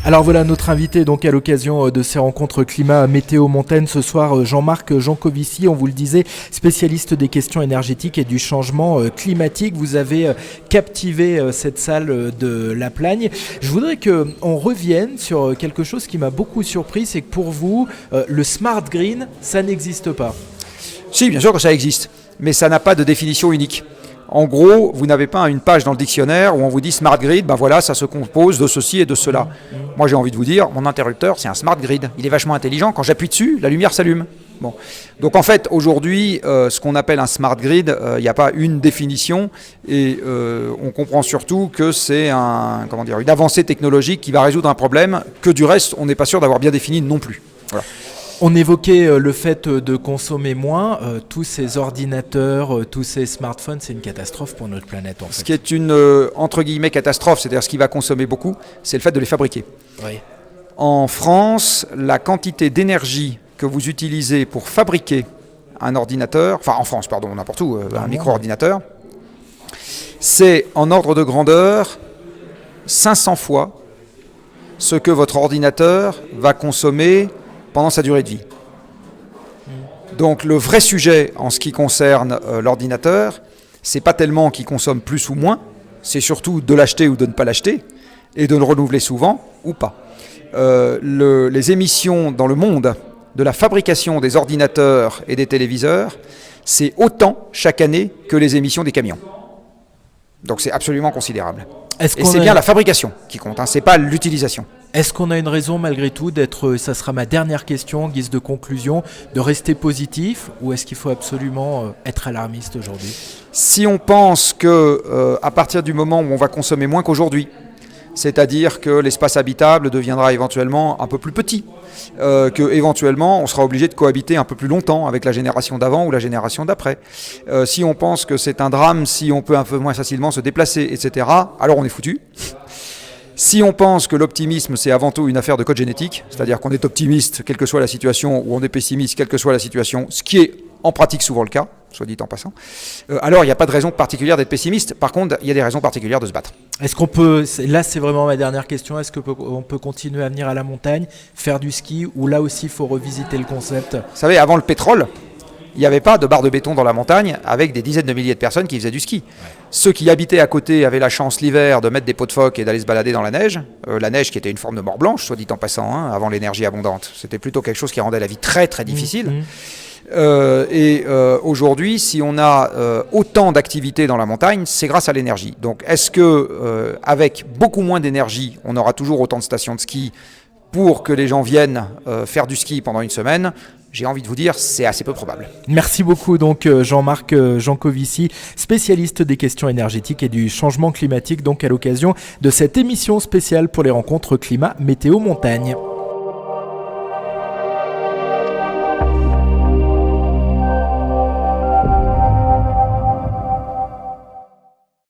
Alors voilà notre invité donc à l'occasion de ces rencontres climat météo montagne ce soir, Jean-Marc Jancovici, on vous le disait, spécialiste des questions énergétiques et du changement climatique. Vous avez captivé cette salle de La Plagne. Je voudrais qu'on revienne sur quelque chose qui m'a beaucoup surpris, c'est que pour vous, le smart green, ça n'existe pas. Si, bien sûr que ça existe, mais ça n'a pas de définition unique. En gros, vous n'avez pas une page dans le dictionnaire où on vous dit smart grid, ben voilà, ça se compose de ceci et de cela. Moi, j'ai envie de vous dire, mon interrupteur, c'est un smart grid. Il est vachement intelligent. Quand j'appuie dessus, la lumière s'allume. Bon. Donc en fait, aujourd'hui, ce qu'on appelle un smart grid, il n'y a pas une définition et on comprend surtout que c'est une avancée technologique qui va résoudre un problème que du reste, on n'est pas sûr d'avoir bien défini non plus. Voilà. On évoquait le fait de consommer moins. Tous ces ordinateurs, tous ces smartphones, c'est une catastrophe pour notre planète en fait. Ce qui est une, entre guillemets, catastrophe, c'est-à-dire ce qui va consommer beaucoup, c'est le fait de les fabriquer. Oui. En France, la quantité d'énergie que vous utilisez pour fabriquer un ordinateur, enfin en France, pardon, n'importe où, un micro-ordinateur, c'est en ordre de grandeur 500 fois ce que votre ordinateur va consommer pendant sa durée de vie. Donc le vrai sujet en ce qui concerne l'ordinateur, c'est pas tellement qu'il consomme plus ou moins, c'est surtout de l'acheter ou de ne pas l'acheter, et de le renouveler souvent ou pas. Les émissions dans le monde de la fabrication des ordinateurs et des téléviseurs, c'est autant chaque année que les émissions des camions. Donc c'est absolument considérable. Et c'est bien la fabrication qui compte, c'est pas l'utilisation. Est-ce qu'on a une raison malgré tout d'être, ça sera ma dernière question en guise de conclusion, de rester positif ou est-ce qu'il faut absolument être alarmiste aujourd'hui ? Si on pense que à partir du moment où on va consommer moins qu'aujourd'hui, c'est-à-dire que l'espace habitable deviendra éventuellement un peu plus petit, qu'éventuellement on sera obligé de cohabiter un peu plus longtemps avec la génération d'avant ou la génération d'après. Si on pense que c'est un drame, si on peut un peu moins facilement se déplacer, etc., alors on est foutu. Si on pense que l'optimisme, c'est avant tout une affaire de code génétique, c'est-à-dire qu'on est optimiste, quelle que soit la situation, ou on est pessimiste, quelle que soit la situation, ce qui est en pratique souvent le cas, soit dit en passant, alors il n'y a pas de raison particulière d'être pessimiste. Par contre, il y a des raisons particulières de se battre. Est-ce qu'on peut, là c'est vraiment ma dernière question, est-ce qu'on peut continuer à venir à la montagne, faire du ski, ou là aussi il faut revisiter le concept ? Vous savez, avant le pétrole, il n'y avait pas de barre de béton dans la montagne avec des dizaines de milliers de personnes qui faisaient du ski. Ouais. Ceux qui habitaient à côté avaient la chance l'hiver de mettre des pots de phoque et d'aller se balader dans la neige qui était une forme de mort blanche, soit dit en passant, avant l'énergie abondante. C'était plutôt quelque chose qui rendait la vie très très difficile. Aujourd'hui, si on a autant d'activités dans la montagne, c'est grâce à l'énergie. Donc est-ce que avec beaucoup moins d'énergie, on aura toujours autant de stations de ski pour que les gens viennent faire du ski pendant une semaine ? J'ai envie de vous dire, c'est assez peu probable. Merci beaucoup donc Jean-Marc Jancovici, spécialiste des questions énergétiques et du changement climatique, donc à l'occasion de cette émission spéciale pour les rencontres climat météo montagne.